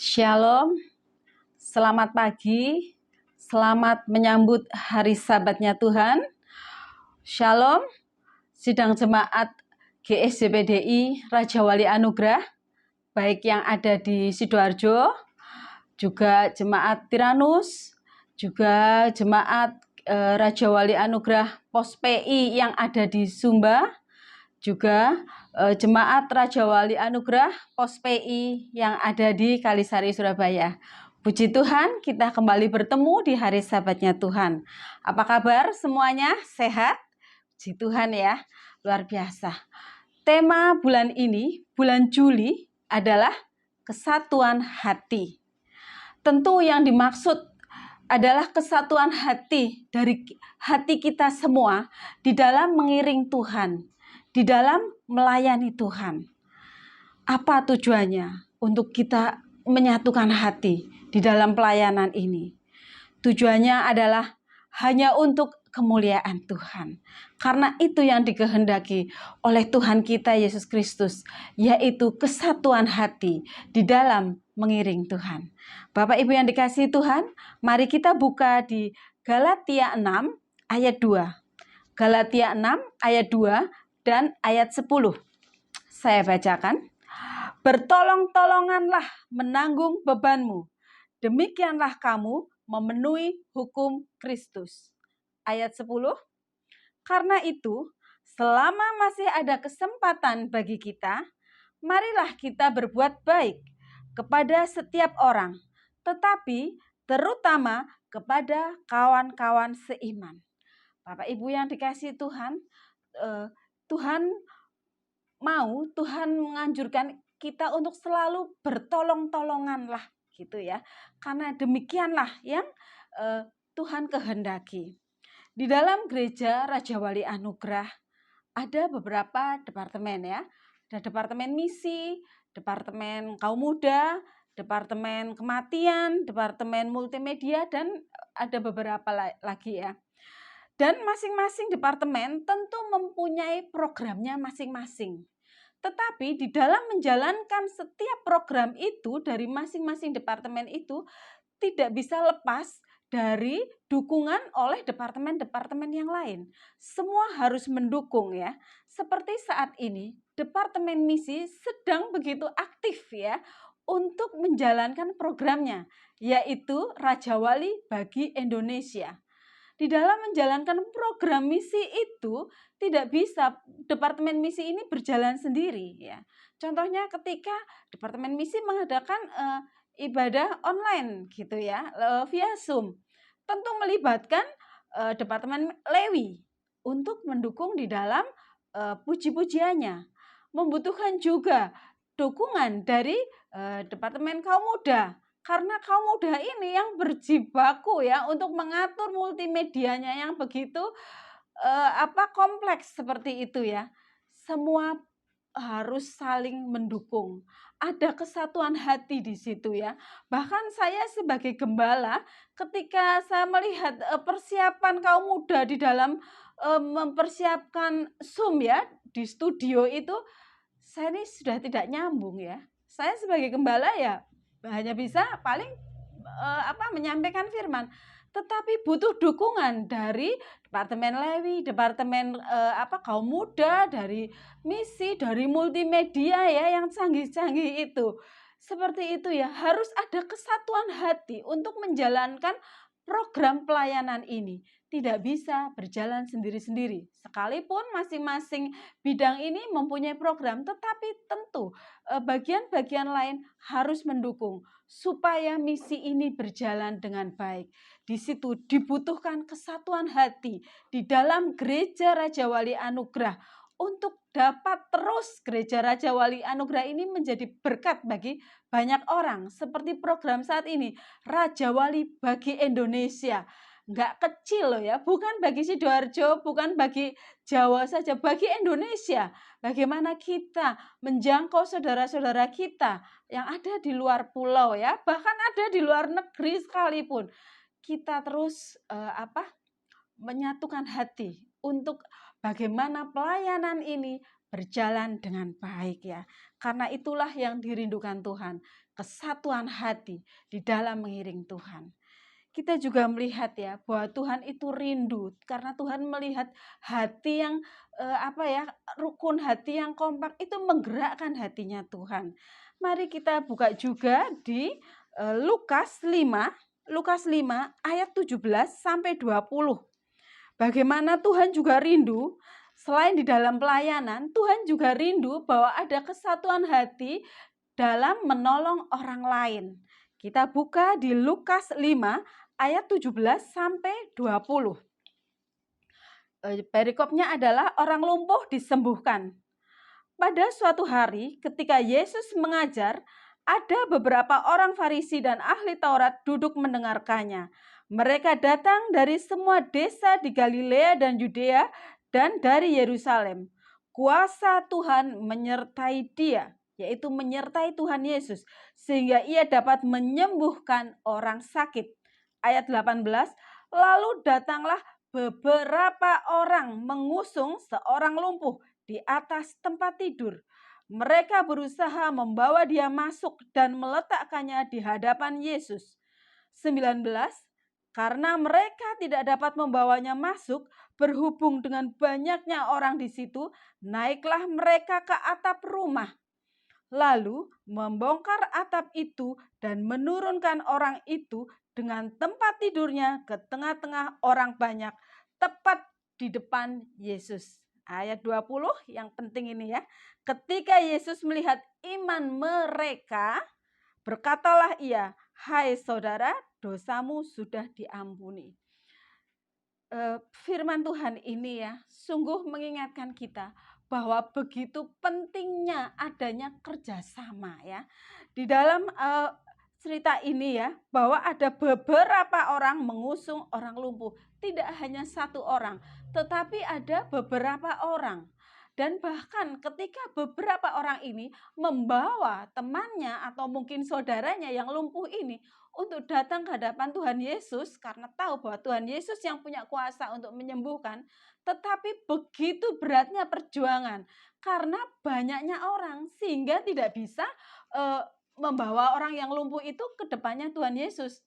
Shalom, selamat pagi, selamat menyambut hari Sabatnya Tuhan. Shalom, sidang jemaat GSJPDI Raja Wali Anugerah, baik yang ada di Sidoarjo, juga jemaat Tiranus, juga jemaat Raja Wali Anugerah Pos PI yang ada di Sumba, juga jemaat Raja Wali Anugerah Pos PI yang ada di Kalisari, Surabaya. Puji Tuhan, kita kembali bertemu di hari Sabatnya Tuhan. Apa kabar semuanya? Sehat? Puji Tuhan ya, luar biasa. Tema bulan ini, bulan Juli, adalah kesatuan hati. Tentu yang dimaksud adalah kesatuan hati dari hati kita semua di dalam mengiring Tuhan, di dalam melayani Tuhan. Apa tujuannya untuk kita menyatukan hati di dalam pelayanan ini? Tujuannya adalah hanya untuk kemuliaan Tuhan. Karena itu yang dikehendaki oleh Tuhan kita Yesus Kristus, yaitu kesatuan hati di dalam mengiring Tuhan. Bapak Ibu yang dikasihi Tuhan, mari kita buka di Galatia 6 ayat 2. Galatia 6 ayat 2 dan ayat 10. Saya bacakan. Bertolong-tolonganlah menanggung bebanmu. Demikianlah kamu memenuhi hukum Kristus. Ayat 10. Karena itu, selama masih ada kesempatan bagi kita, marilah kita berbuat baik kepada setiap orang, tetapi terutama kepada kawan-kawan seiman. Bapak Ibu yang dikasihi Tuhan, Tuhan menganjurkan kita untuk selalu bertolong-tolonganlah gitu ya. Karena demikianlah yang Tuhan kehendaki. Di dalam gereja Raja Wali Anugerah ada beberapa departemen ya. Ada departemen misi, departemen kaum muda, departemen kematian, departemen multimedia, dan ada beberapa lagi ya. Dan masing-masing departemen tentu mempunyai programnya masing-masing. Tetapi di dalam menjalankan setiap program itu dari masing-masing departemen itu tidak bisa lepas dari dukungan oleh departemen-departemen yang lain. Semua harus mendukung ya. Seperti saat ini Departemen Misi sedang begitu aktif ya untuk menjalankan programnya, yaitu Raja Wali bagi Indonesia. Di dalam menjalankan program misi itu tidak bisa Departemen Misi ini berjalan sendiri ya. Contohnya ketika Departemen Misi mengadakan ibadah online gitu ya, via Zoom. Tentu melibatkan Departemen Lewi untuk mendukung di dalam puji-pujiannya. Membutuhkan juga dukungan dari Departemen Kaum Muda. Karena kaum muda ini yang berjibaku ya untuk mengatur multimedianya yang begitu kompleks seperti itu ya. Semua harus saling mendukung. Ada kesatuan hati di situ ya. Bahkan saya sebagai gembala ketika saya melihat persiapan kaum muda di dalam mempersiapkan Zoom ya di studio itu, saya ini sudah tidak nyambung ya. Saya sebagai gembala ya hanya bisa paling menyampaikan firman, tetapi butuh dukungan dari Departemen Lewi, Departemen kaum muda, dari misi, dari multimedia ya yang canggih-canggih itu. Seperti itu ya, harus ada kesatuan hati untuk menjalankan program pelayanan ini. Tidak bisa berjalan sendiri-sendiri. Sekalipun masing-masing bidang ini mempunyai program, tetapi tentu bagian-bagian lain harus mendukung supaya misi ini berjalan dengan baik. Di situ dibutuhkan kesatuan hati di dalam gereja Raja Wali Anugerah untuk dapat terus gereja Raja Wali Anugerah ini menjadi berkat bagi banyak orang. Seperti program saat ini, Raja Wali bagi Indonesia. Nggak kecil loh ya, bukan bagi Sidoarjo, bukan bagi Jawa saja, bagi Indonesia. Bagaimana kita menjangkau saudara-saudara kita yang ada di luar pulau ya, bahkan ada di luar negeri sekalipun. Kita terus menyatukan hati untuk bagaimana pelayanan ini berjalan dengan baik ya. Karena itulah yang dirindukan Tuhan, kesatuan hati di dalam mengiring Tuhan. Kita juga melihat ya bahwa Tuhan itu rindu karena Tuhan melihat hati yang rukun, hati yang kompak itu menggerakkan hatinya Tuhan. Mari kita buka juga di Lukas 5 ayat 17 sampai 20. Bagaimana Tuhan juga rindu, selain di dalam pelayanan, Tuhan juga rindu bahwa ada kesatuan hati dalam menolong orang lain. Kita buka di Lukas 5 ayat 17 sampai 20. Perikopnya adalah orang lumpuh disembuhkan. Pada suatu hari ketika Yesus mengajar, ada beberapa orang Farisi dan ahli Taurat duduk mendengarkannya. Mereka datang dari semua desa di Galilea dan Yudea dan dari Yerusalem. Kuasa Tuhan menyertai dia, yaitu menyertai Tuhan Yesus, sehingga ia dapat menyembuhkan orang sakit. Ayat 18, lalu datanglah beberapa orang mengusung seorang lumpuh di atas tempat tidur. Mereka berusaha membawa dia masuk dan meletakkannya di hadapan Yesus. 19, karena mereka tidak dapat membawanya masuk, berhubung dengan banyaknya orang di situ, naiklah mereka ke atap rumah. Lalu membongkar atap itu dan menurunkan orang itu dengan tempat tidurnya ke tengah-tengah orang banyak, tepat di depan Yesus. Ayat 20 yang penting ini ya. Ketika Yesus melihat iman mereka, berkatalah ia, "Hai saudara, dosamu sudah diampuni." Firman Tuhan ini ya, sungguh mengingatkan kita bahwa begitu pentingnya adanya kerjasama ya. Di dalam cerita ini ya, bahwa ada beberapa orang mengusung orang lumpuh. Tidak hanya satu orang, tetapi ada beberapa orang. Dan bahkan ketika beberapa orang ini membawa temannya atau mungkin saudaranya yang lumpuh ini untuk datang ke hadapan Tuhan Yesus karena tahu bahwa Tuhan Yesus yang punya kuasa untuk menyembuhkan, tetapi begitu beratnya perjuangan karena banyaknya orang sehingga tidak bisa membawa orang yang lumpuh itu ke depannya Tuhan Yesus.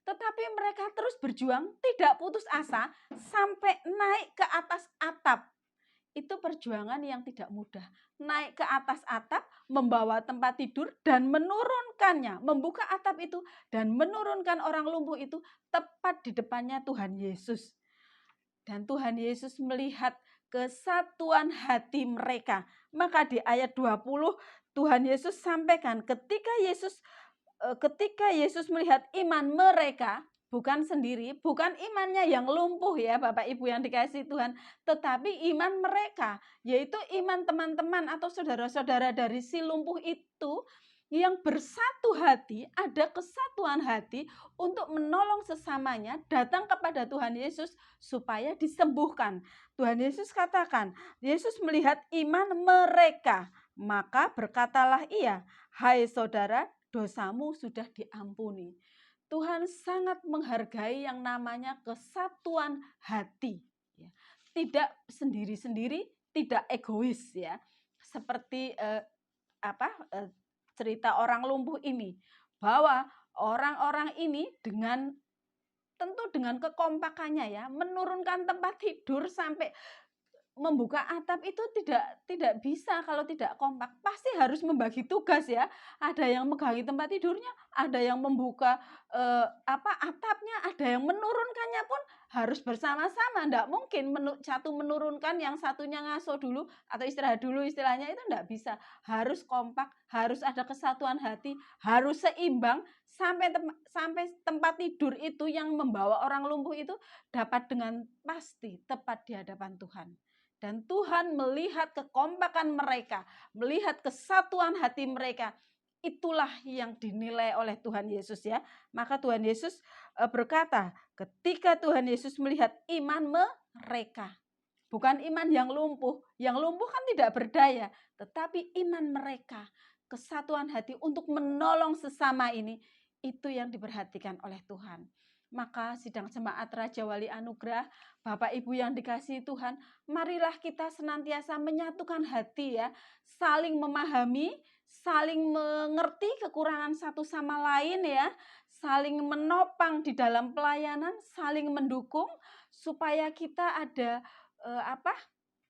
Tetapi mereka terus berjuang, tidak putus asa sampai naik ke atas atap. Itu perjuangan yang tidak mudah. Naik ke atas atap, membawa tempat tidur dan menurunkannya, membuka atap itu dan menurunkan orang lumpuh itu tepat di depannya Tuhan Yesus. Dan Tuhan Yesus melihat kesatuan hati mereka. Maka di ayat 20 Tuhan Yesus sampaikan ketika Yesus melihat iman mereka, bukan sendiri, bukan imannya yang lumpuh ya Bapak Ibu yang dikasihi Tuhan, tetapi iman mereka, yaitu iman teman-teman atau saudara-saudara dari si lumpuh itu yang bersatu hati, ada kesatuan hati untuk menolong sesamanya, datang kepada Tuhan Yesus supaya disembuhkan. Tuhan Yesus katakan, Yesus melihat iman mereka, maka berkatalah ia, "Hai saudara, dosamu sudah diampuni." Tuhan sangat menghargai yang namanya kesatuan hati. Tidak sendiri-sendiri, tidak egois ya. Seperti cerita orang lumpuh ini, bahwa orang-orang ini tentu dengan kekompakannya ya, menurunkan tempat tidur sampai membuka atap itu tidak bisa kalau tidak kompak. Pasti harus membagi tugas ya. Ada yang megangi tempat tidurnya, ada yang membuka atapnya, ada yang menurunkannya pun harus bersama-sama. Enggak mungkin satu menurunkan, yang satunya ngaso dulu atau istirahat dulu, istilahnya itu enggak bisa. Harus kompak, harus ada kesatuan hati, harus seimbang sampai tempat tidur itu yang membawa orang lumpuh itu dapat dengan pasti tepat di hadapan Tuhan. Dan Tuhan melihat kekompakan mereka, melihat kesatuan hati mereka. Itulah yang dinilai oleh Tuhan Yesus ya. Maka Tuhan Yesus berkata, ketika Tuhan Yesus melihat iman mereka, bukan iman yang lumpuh. Yang lumpuh kan tidak berdaya, tetapi iman mereka, kesatuan hati untuk menolong sesama ini, itu yang diperhatikan oleh Tuhan. Maka sidang jemaat Raja Wali Anugerah, Bapak Ibu yang dikasihi Tuhan, marilah kita senantiasa menyatukan hati ya, saling memahami, saling mengerti kekurangan satu sama lain ya, saling menopang di dalam pelayanan, saling mendukung supaya kita ada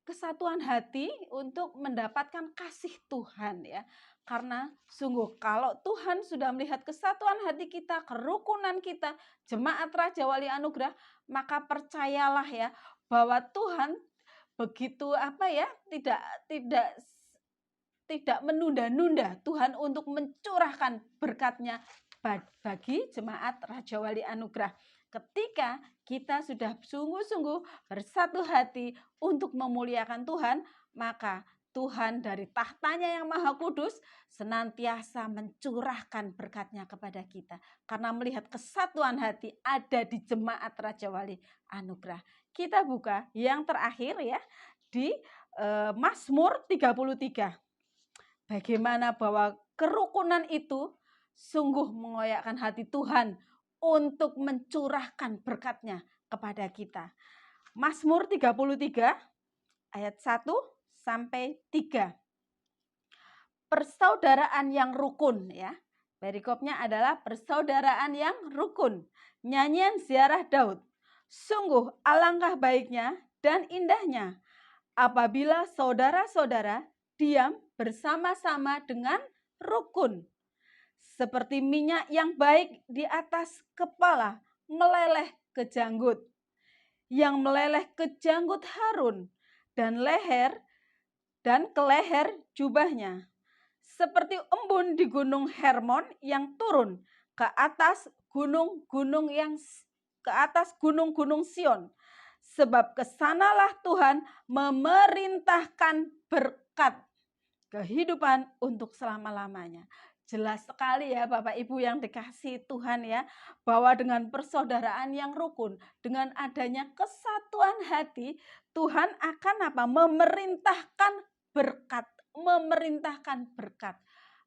kesatuan hati untuk mendapatkan kasih Tuhan ya. Karena sungguh kalau Tuhan sudah melihat kesatuan hati kita, kerukunan kita, jemaat Raja Wali Anugerah, maka percayalah ya bahwa Tuhan begitu tidak menunda-nunda Tuhan untuk mencurahkan berkat-Nya bagi jemaat Raja Wali Anugerah. Ketika kita sudah sungguh-sungguh bersatu hati untuk memuliakan Tuhan, maka Tuhan dari tahtanya yang maha kudus senantiasa mencurahkan berkat-Nya kepada kita. Karena melihat kesatuan hati ada di jemaat Raja Wali Anugerah. Kita buka yang terakhir ya di Mazmur 33. Bagaimana bahwa kerukunan itu sungguh mengoyakkan hati Tuhan untuk mencurahkan berkat-Nya kepada kita. Mazmur 33 ayat 1 sampai 3. Persaudaraan yang rukun ya. Perikopnya adalah persaudaraan yang rukun. Nyanyian ziarah Daud. Sungguh alangkah baiknya dan indahnya apabila saudara-saudara diam bersama-sama dengan rukun. Seperti minyak yang baik di atas kepala meleleh ke janggut. Yang meleleh ke janggut Harun dan ke leher jubahnya. Seperti embun di gunung Hermon yang turun ke atas gunung-gunung Sion. Sebab kesanalah Tuhan memerintahkan berkat kehidupan untuk selama-lamanya. Jelas sekali ya Bapak Ibu yang dikasihi Tuhan ya, bahwa dengan persaudaraan yang rukun, dengan adanya kesatuan hati, Tuhan akan memerintahkan berkat.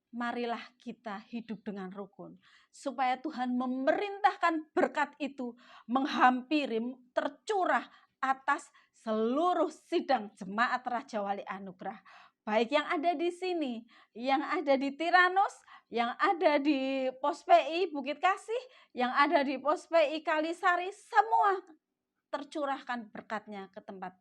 Marilah kita hidup dengan rukun, supaya Tuhan memerintahkan berkat itu menghampiri, tercurah atas seluruh sidang jemaat Raja Wali Anugerah. Baik yang ada di sini, yang ada di Tiranus, yang ada di Pos PI Bukit Kasih, yang ada di Pos PI Kalisari, semua tercurahkan berkat-Nya ke tempat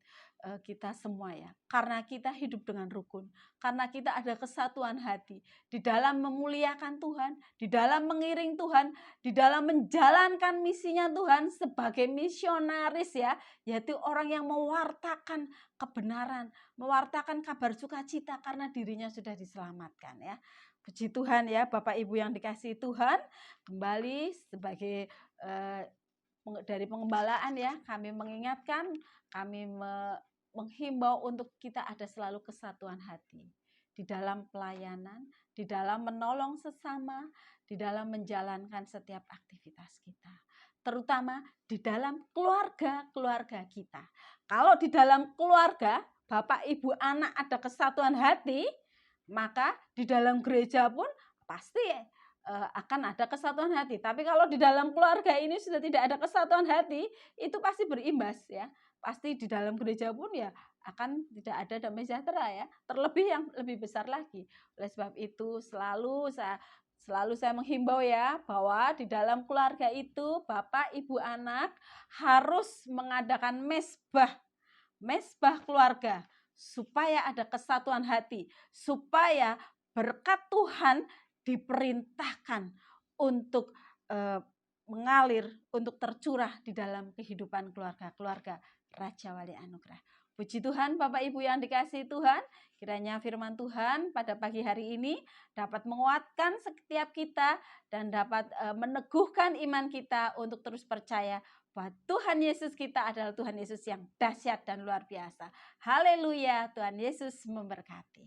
kita semua ya. Karena kita hidup dengan rukun, karena kita ada kesatuan hati di dalam memuliakan Tuhan, di dalam mengiring Tuhan, di dalam menjalankan misinya Tuhan sebagai misionaris ya, yaitu orang yang mewartakan kebenaran, mewartakan kabar sukacita karena dirinya sudah diselamatkan ya. Puji Tuhan ya Bapak Ibu yang dikasihi Tuhan, kembali sebagai dari pengembalaan ya, kami mengingatkan, kami menghimbau untuk kita ada selalu kesatuan hati di dalam pelayanan, di dalam menolong sesama, di dalam menjalankan setiap aktivitas kita. Terutama di dalam keluarga kita. Kalau di dalam keluarga, Bapak, Ibu, anak ada kesatuan hati, maka di dalam gereja pun pasti akan ada kesatuan hati. Tapi kalau di dalam keluarga ini sudah tidak ada kesatuan hati, itu pasti berimbas ya. Pasti di dalam gereja pun ya akan tidak ada damai sejahtera ya. Terlebih yang lebih besar lagi. Oleh sebab itu selalu saya menghimbau ya bahwa di dalam keluarga itu Bapak, Ibu, anak harus mengadakan mesbah keluarga supaya ada kesatuan hati, supaya berkat Tuhan diperintahkan untuk mengalir, untuk tercurah di dalam kehidupan keluarga Raja Wali Anugerah. Puji Tuhan Bapak Ibu yang dikasihi Tuhan, kiranya firman Tuhan pada pagi hari ini dapat menguatkan setiap kita dan dapat meneguhkan iman kita untuk terus percaya bahwa Tuhan Yesus kita adalah Tuhan Yesus yang dahsyat dan luar biasa. Haleluya, Tuhan Yesus memberkati.